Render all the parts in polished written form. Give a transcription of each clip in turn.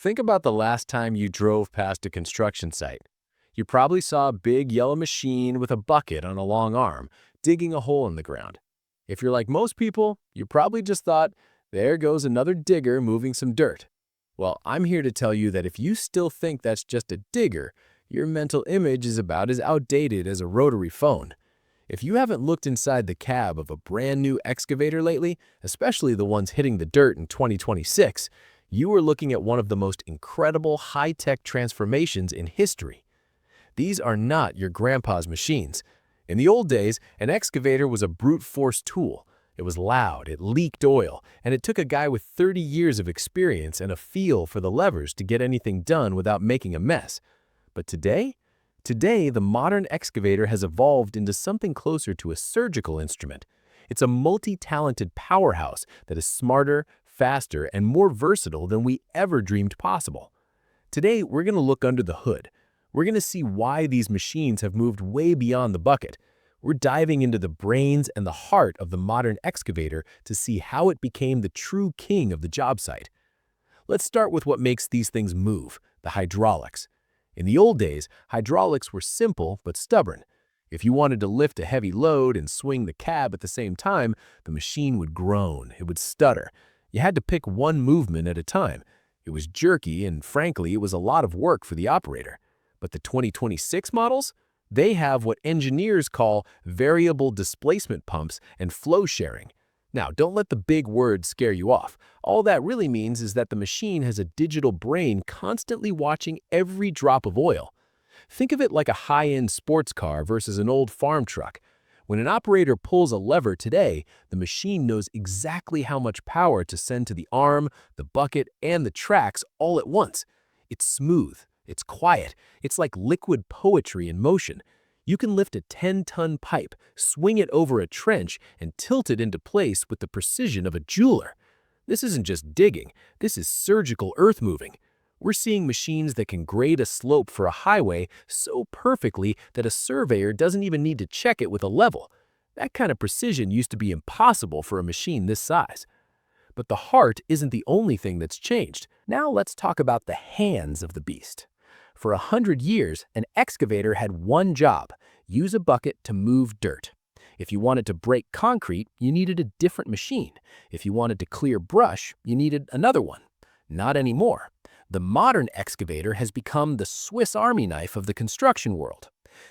Think about the last time you drove past a construction site. You probably saw a big yellow machine with a bucket on a long arm, digging a hole in the ground. If you're like most people, you probably just thought, there goes another digger moving some dirt. Well, I'm here to tell you that if you still think that's just a digger, your mental image is about as outdated as a rotary phone. If you haven't looked inside the cab of a brand new excavator lately, especially the ones hitting the dirt in 2026, you are looking at one of the most incredible high-tech transformations in history. These are not your grandpa's machines. In the old days, an excavator was a brute force tool. It was loud, it leaked oil, and it took a guy with 30 years of experience and a feel for the levers to get anything done without making a mess. But today, the modern excavator has evolved into something closer to a surgical instrument. It's a multi-talented powerhouse that is smarter, faster, and more versatile than we ever dreamed possible. Today, we're going to look under the hood. We're going to see why these machines have moved way beyond the bucket. We're diving into the brains and the heart of the modern excavator to see how it became the true king of the job site. Let's start with what makes these things move, the hydraulics. In the old days, hydraulics were simple but stubborn. If you wanted to lift a heavy load and swing the cab at the same time, the machine would groan, it would stutter. You had to pick one movement at a time. It was jerky, and frankly, it was a lot of work for the operator. But the 2026 models? They have what engineers call variable displacement pumps and flow sharing. Now, don't let the big words scare you off. All that really means is that the machine has a digital brain constantly watching every drop of oil. Think of it like a high-end sports car versus an old farm truck. When an operator pulls a lever today, the machine knows exactly how much power to send to the arm, the bucket, and the tracks all at once. It's smooth. It's quiet. It's like liquid poetry in motion. You can lift a 10-ton pipe, swing it over a trench, and tilt it into place with the precision of a jeweler. This isn't just digging. This is surgical earth-moving. We're seeing machines that can grade a slope for a highway so perfectly that a surveyor doesn't even need to check it with a level. That kind of precision used to be impossible for a machine this size. But the heart isn't the only thing that's changed. Now let's talk about the hands of the beast. For 100 years, an excavator had one job: use a bucket to move dirt. If you wanted to break concrete, you needed a different machine. If you wanted to clear brush, you needed another one. Not anymore. The modern excavator has become the Swiss Army knife of the construction world.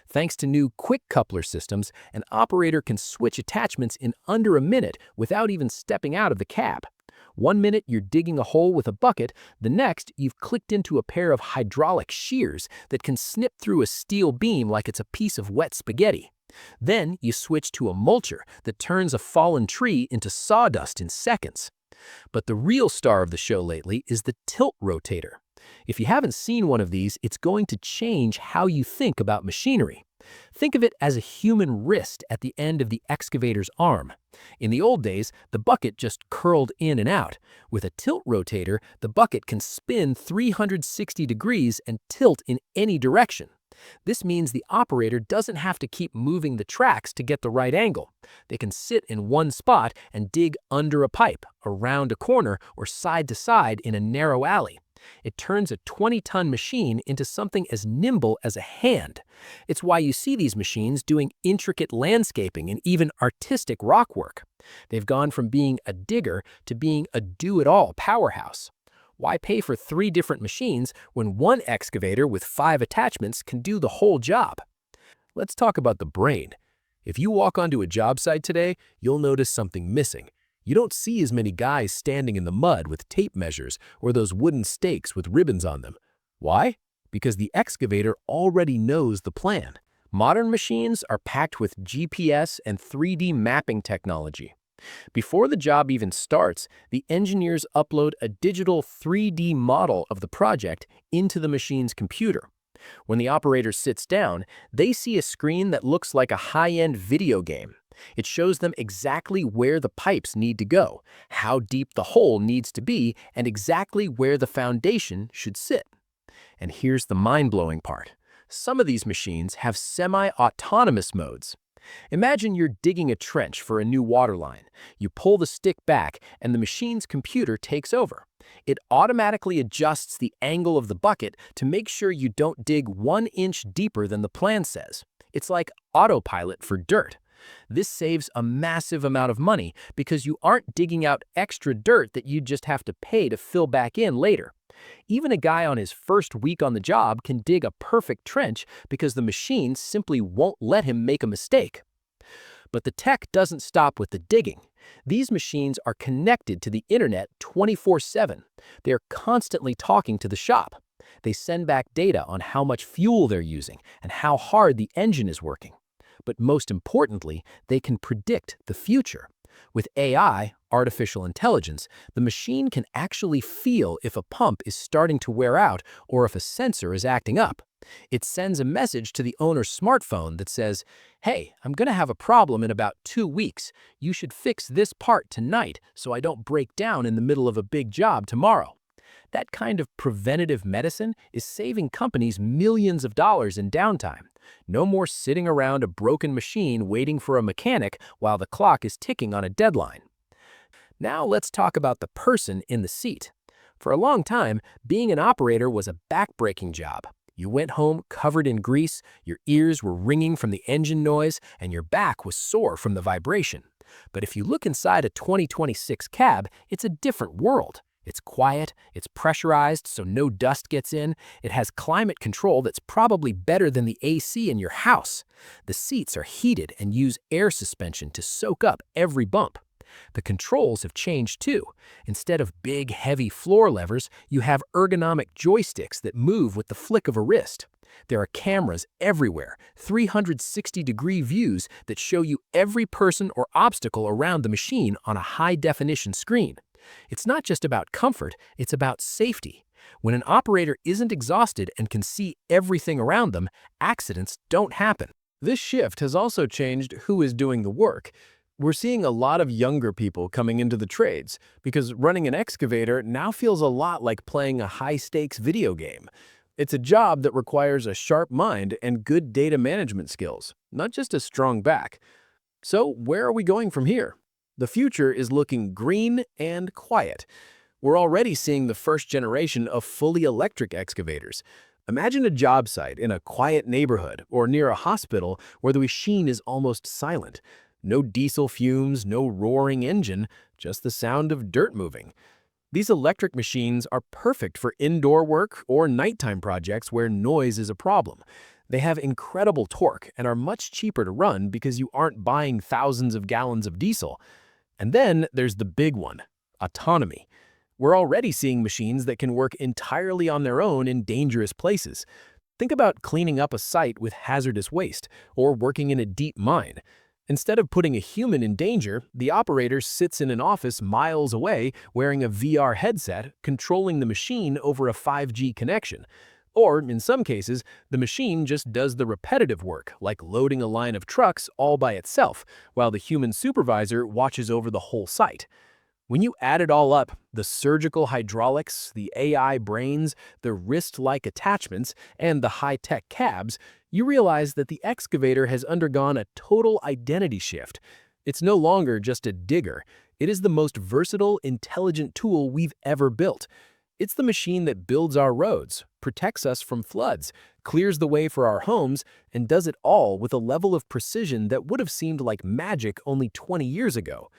Thanks to new quick coupler systems, an operator can switch attachments in under a minute without even stepping out of the cab. One minute you're digging a hole with a bucket, the next you've clicked into a pair of hydraulic shears that can snip through a steel beam like it's a piece of wet spaghetti. Then you switch to a mulcher that turns a fallen tree into sawdust in seconds. But the real star of the show lately is the Tiltrotator. If you haven't seen one of these, it's going to change how you think about machinery. Think of it as a human wrist at the end of the excavator's arm. In the old days, the bucket just curled in and out. With a Tiltrotator, the bucket can spin 360 degrees and tilt in any direction. This means the operator doesn't have to keep moving the tracks to get the right angle. They can sit in one spot and dig under a pipe, around a corner, or side to side in a narrow alley. It turns a 20-ton machine into something as nimble as a hand. It's why you see these machines doing intricate landscaping and even artistic rock work. They've gone from being a digger to being a do-it-all powerhouse. Why pay for 3 different machines when one excavator with 5 attachments can do the whole job? Let's talk about the brain. If you walk onto a job site today, you'll notice something missing. You don't see as many guys standing in the mud with tape measures or those wooden stakes with ribbons on them. Why? Because the excavator already knows the plan. Modern machines are packed with GPS and 3D mapping technology. Before the job even starts, the engineers upload a digital 3D model of the project into the machine's computer. When the operator sits down, they see a screen that looks like a high-end video game. It shows them exactly where the pipes need to go, how deep the hole needs to be, and exactly where the foundation should sit. And here's the mind-blowing part. Some of these machines have semi-autonomous modes. Imagine you're digging a trench for a new water line. You pull the stick back, and the machine's computer takes over. It automatically adjusts the angle of the bucket to make sure you don't dig 1 inch deeper than the plan says. It's like autopilot for dirt. This saves a massive amount of money because you aren't digging out extra dirt that you just have to pay to fill back in later. Even a guy on his first week on the job can dig a perfect trench because the machine simply won't let him make a mistake. But the tech doesn't stop with the digging. These machines are connected to the internet 24/7. They're constantly talking to the shop. They send back data on how much fuel they're using and how hard the engine is working. But most importantly, they can predict the future. With AI, artificial intelligence, the machine can actually feel if a pump is starting to wear out or if a sensor is acting up. It sends a message to the owner's smartphone that says, "Hey, I'm going to have a problem in about 2 weeks. You should fix this part tonight so I don't break down in the middle of a big job tomorrow." That kind of preventative medicine is saving companies millions of dollars in downtime. No more sitting around a broken machine waiting for a mechanic while the clock is ticking on a deadline. Now let's talk about the person in the seat. For a long time, being an operator was a back-breaking job. You went home covered in grease, your ears were ringing from the engine noise, and your back was sore from the vibration. But if you look inside a 2026 cab, it's a different world. It's quiet, it's pressurized so no dust gets in, it has climate control that's probably better than the AC in your house. The seats are heated and use air suspension to soak up every bump. The controls have changed too. Instead of big, heavy floor levers, you have ergonomic joysticks that move with the flick of a wrist. There are cameras everywhere, 360-degree views that show you every person or obstacle around the machine on a high-definition screen. It's not just about comfort, it's about safety. When an operator isn't exhausted and can see everything around them, accidents don't happen. This shift has also changed who is doing the work. We're seeing a lot of younger people coming into the trades because running an excavator now feels a lot like playing a high-stakes video game. It's a job that requires a sharp mind and good data management skills, not just a strong back. So where are we going from here? The future is looking green and quiet. We're already seeing the first generation of fully electric excavators. Imagine a job site in a quiet neighborhood or near a hospital where the machine is almost silent. No diesel fumes, no roaring engine, just the sound of dirt moving. These electric machines are perfect for indoor work or nighttime projects where noise is a problem. They have incredible torque and are much cheaper to run because you aren't buying thousands of gallons of diesel. And then there's the big one, autonomy. We're already seeing machines that can work entirely on their own in dangerous places. Think about cleaning up a site with hazardous waste or working in a deep mine. Instead of putting a human in danger, the operator sits in an office miles away wearing a VR headset, controlling the machine over a 5G connection. Or, in some cases, the machine just does the repetitive work, like loading a line of trucks all by itself, while the human supervisor watches over the whole site. When you add it all up, the surgical hydraulics, the AI brains, the wrist-like attachments, and the high-tech cabs, you realize that the excavator has undergone a total identity shift. It's no longer just a digger. It is the most versatile, intelligent tool we've ever built. It's the machine that builds our roads, protects us from floods, clears the way for our homes, and does it all with a level of precision that would have seemed like magic only 20 years ago.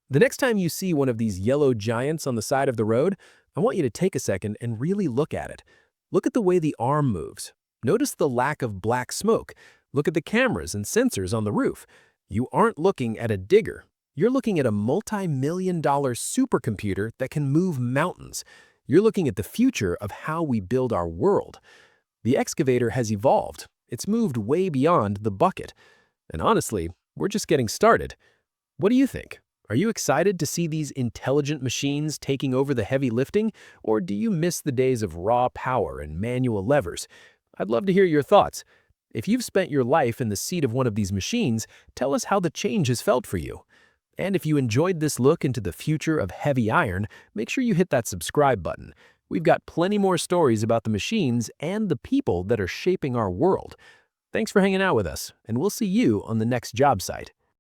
The next time you see one of these yellow giants on the side of the road, I want you to take a second and really look at it. Look at the way the arm moves. Notice the lack of black smoke. Look at the cameras and sensors on the roof. You aren't looking at a digger. You're looking at a multi-million-dollar supercomputer that can move mountains. You're looking at the future of how we build our world. The excavator has evolved. It's moved way beyond the bucket. And honestly, we're just getting started. What do you think? Are you excited to see these intelligent machines taking over the heavy lifting, or do you miss the days of raw power and manual levers? I'd love to hear your thoughts. If you've spent your life in the seat of one of these machines, tell us how the change has felt for you. And if you enjoyed this look into the future of heavy iron, make sure you hit that subscribe button. We've got plenty more stories about the machines and the people that are shaping our world. Thanks for hanging out with us, and we'll see you on the next job site.